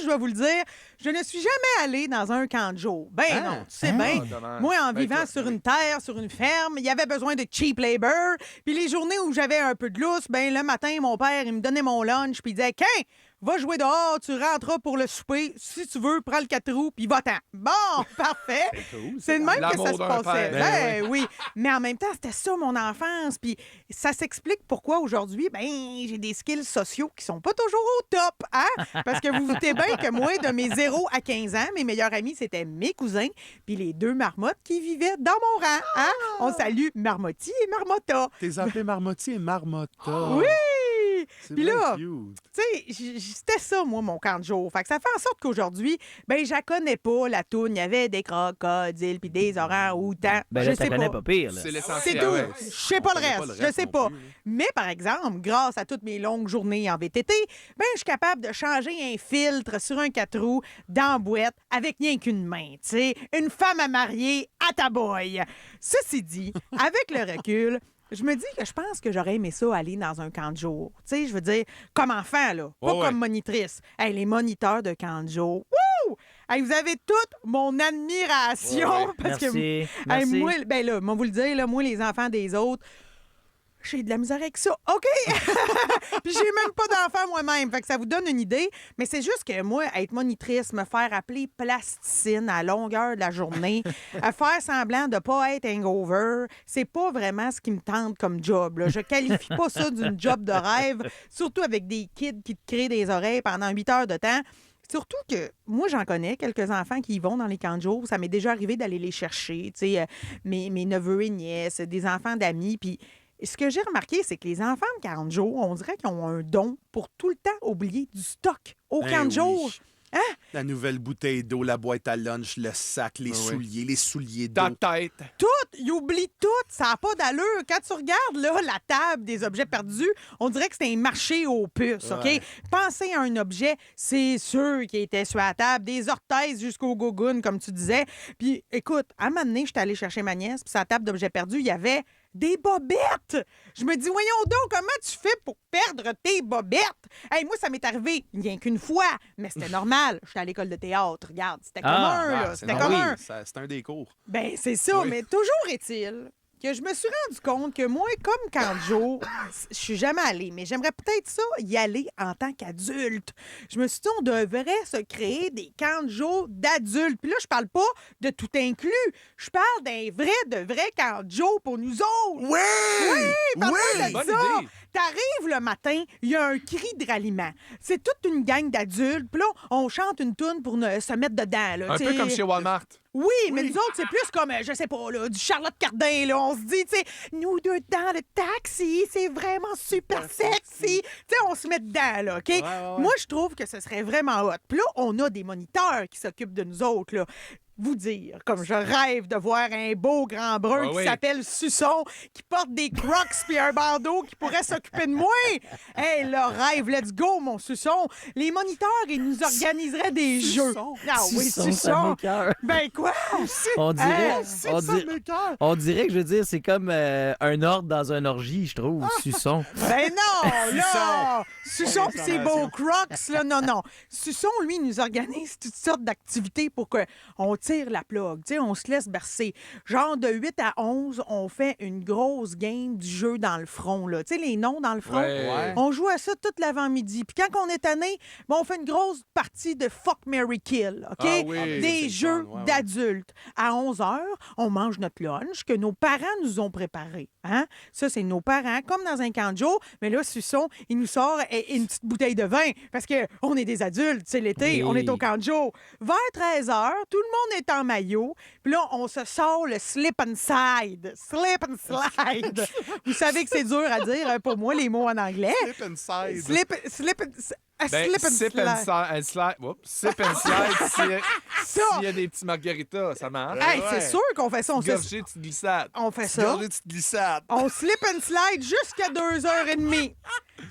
je dois vous le dire, je ne suis jamais allée dans un camp de jour. Ben non, tu sais bien. dommage. Moi, en Ben, vivant toi, sur oui. une terre, sur une ferme, il y avait besoin de cheap labor. Puis les journées où j'avais un peu de lousse, ben le matin, mon père, il me donnait mon lunch, puis il disait « Qu'un, va jouer dehors, tu rentreras pour le souper. Si tu veux, prends le 4 roues, puis va-t'en. » Bon, parfait. C'est de même que ça L'amour se d'un passait. père. Ben oui. Mais en même temps, c'était ça mon enfance. Puis ça s'explique pourquoi aujourd'hui, ben j'ai des skills sociaux qui sont pas toujours au top, hein? Parce que vous vous doutez bien que moi, de mes 0 à 15 ans, mes meilleurs amis, c'était mes cousins, puis les 2 marmottes qui vivaient dans mon rang, hein? On salue Marmotti et Marmotta. T'es appelé Marmotti et Marmotta. Oui! C'est Puis bien là, cute. tu sais, c'était ça, moi, mon camp de jour. Fait que ça fait en sorte qu'aujourd'hui, ben, je la connais pas, la toune. Il y avait des crocodiles puis des orangs-outans. Ben Je là, sais t'as connais pas. pas pire, là. C'est C'est l'essentiel. tout. ouais. Je sais pas le connais reste. pas le Je reste sais non pas. plus, là. Mais par exemple, grâce à toutes mes longues journées en VTT, ben, je suis capable de changer un filtre sur un 4 roues dans la boîte avec rien qu'une main. Tu sais, une femme à marier à ta boy. Ceci dit, avec le recul, je me dis que je pense que j'aurais aimé ça aller dans un camp de jour. Tu sais, je veux dire, comme enfant, là, pas Ouais, comme monitrice. Hey, les moniteurs de camp de jour, wouh! Hey, vous avez toute mon admiration. Parce Merci. que, hey, Merci. moi, ben là, moi vous le dire, là, moi, les enfants des autres, j'ai de la misère avec ça. OK? Puis j'ai même pas d'enfant moi-même. Fait que ça vous donne une idée. Mais c'est juste que moi, être monitrice, me faire appeler plasticine à longueur de la journée, à faire semblant de pas être hangover, c'est pas vraiment ce qui me tente comme job. Là. Je qualifie pas ça d'une job de rêve, surtout avec des kids qui te créent des oreilles pendant 8 heures de temps. Surtout que moi, j'en connais quelques enfants qui y vont dans les camps de jour. Ça m'est déjà arrivé d'aller les chercher, tu sais, mes neveux et nièces, des enfants d'amis. Puis ce que j'ai remarqué, c'est que les enfants de 40 jours, on dirait qu'ils ont un don pour tout le temps oublier du stock au Ben camp de oui. jour. Hein? La nouvelle bouteille d'eau, la boîte à lunch, le sac, les Ah oui. souliers d'eau. Ta tête. Tout, ils oublient tout. Ça n'a pas d'allure. Quand tu regardes là, la table des objets perdus, on dirait que c'est un marché aux puces, OK? Ouais. Pensez à un objet, c'est sûr qui était sur la table, des orthèses jusqu'au gogoon, comme tu disais. Puis, écoute, à un moment donné, j'étais allée chercher ma nièce, puis sur la table d'objets perdus, il y avait des bobettes. Je me dis, voyons donc, comment tu fais pour perdre tes bobettes? Hey, moi, ça m'est arrivé rien qu'une fois, mais c'était normal. J'étais à l'école de théâtre. Regarde, c'était commun, là. Ah, c'est C'était normal. commun. C'est un des cours. Ben, c'est ça, Oui. mais toujours est-il que je me suis rendu compte que moi, comme camp de jour, je suis jamais allée, mais j'aimerais peut-être ça y aller en tant qu'adulte. Je me suis dit, on devrait se créer des camps de jour d'adultes. Puis là, je parle pas de tout inclus. Je parle d'un de vrai camp de jour pour nous autres. Oui! Parle-moi de Bonne ça. idée. T'arrives le matin, il y a un cri de ralliement. C'est toute une gang d'adultes. Puis là, on chante une toune pour se mettre dedans. Là, Un tu peu sais. comme chez Walmart. Oui, mais nous autres, c'est plus comme, je sais pas, là, du Charlotte Cardin, là. On se dit, tu sais, nous deux dans le taxi, c'est vraiment super sexy. Tu sais, on se met dedans, là, OK? ouais. Moi, je trouve que ce serait vraiment hot. Puis là, on a des moniteurs qui s'occupent de nous autres, là. Vous dire, comme je rêve de voir un beau grand brun Ah qui oui. s'appelle Suçon, qui porte des crocs puis un bandeau qui pourrait s'occuper de moi. Hey, le rêve, let's go, mon Suçon. Les moniteurs, ils nous organiseraient des jeux. Ah oui, Suçon, ça Suçon. m'écoeure. Ben quoi? On dirait, Hein? on dirait que, je veux dire, c'est comme un ordre dans un orgie, je trouve, Suçon. Ben non, là! Suçon. Suçon pis ses beaux crocs, là, non. Suçon, lui, nous organise toutes sortes d'activités pour qu'on tire la plug, tu sais, on se laisse bercer. Genre, de 8 à 11, on fait une grosse game du jeu dans le front, là. Tu sais, les noms dans le front? Ouais. On joue à ça toute l'avant-midi. Puis quand on est tanné, ben, on fait une grosse partie de Fuck, Marry, Kill, OK? Ah oui. Des c'est jeux le fun, ouais. d'adultes. À 11 h, on mange notre lunch que nos parents nous ont préparé. Hein? Ça, c'est nos parents, comme dans un camp de jour. Mais là, Suçon, il nous sort une petite bouteille de vin parce qu'on est des adultes, c'est l'été, Oui. on est au camp de jour. Vers 13 h, tout le monde est en maillot. Puis là, on se sort le slip and slide. Slip and slide. Vous savez que c'est dur à dire, hein, pour moi, les mots en anglais. Slip inside. Slip and Ben, slip and sip and slide. slide. Oups, sip and slide. Ça. S'il y a des petits margaritas, ça marche. Hey, Ouais. c'est sûr qu'on fait ça. Gorgée de petite glissade. On fait ça. Gorgée de petite glissade. On slip and slide jusqu'à 2h30.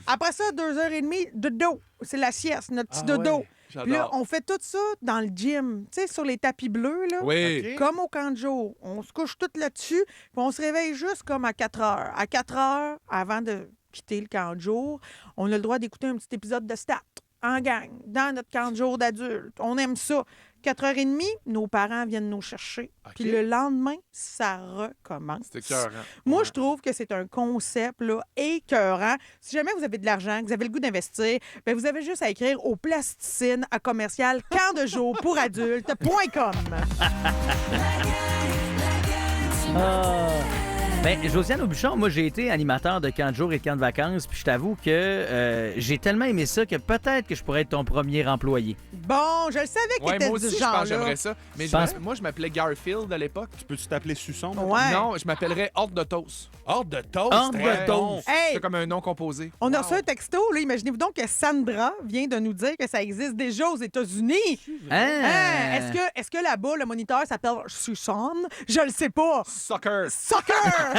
Après ça, 2h30, dodo. C'est la sieste, notre petit dodo. ouais, Puis là, j'adore. on fait tout ça dans le gym, tu sais, sur les tapis bleus, là. Oui. OK. Comme au camp de jour. On se couche tout là-dessus, puis on se réveille juste comme à 4 h. À 4 h, avant de quitter le camp de jour, on a le droit d'écouter un petit épisode de Stat. en gang, dans notre camp de jour d'adulte. On aime ça. 4h30, nos parents viennent nous chercher. Puis le lendemain, ça recommence. C'est écœurant. Moi, je trouve que c'est un concept là, écœurant. Si jamais vous avez de l'argent, que vous avez le goût d'investir, ben vous avez juste à écrire au plasticine à commercial camp de jour pour adultes.com. Ben, Josiane Aubuchon, moi, j'ai été animateur de camp de jour et de camp de vacances, puis je t'avoue que j'ai tellement aimé ça que peut-être que je pourrais être ton premier employé. Bon, je le savais que Ouais, t'étais moi du aussi, je genre pense que là. j'aimerais ça. Mais moi, je m'appelais Garfield à l'époque. Peux-tu t'appeler Suçon? Ouais. Non, je m'appellerais Horde de Toast. Hors de toast! Hors de très bon. toast. Hey, C'est comme un nom composé. on a reçu un texto, là. Imaginez-vous donc que Sandra vient de nous dire que ça existe déjà aux États-Unis. Hein? Hein? Est-ce que là-bas, le moniteur s'appelle Susan? Je le sais pas. Soccer. Soccer!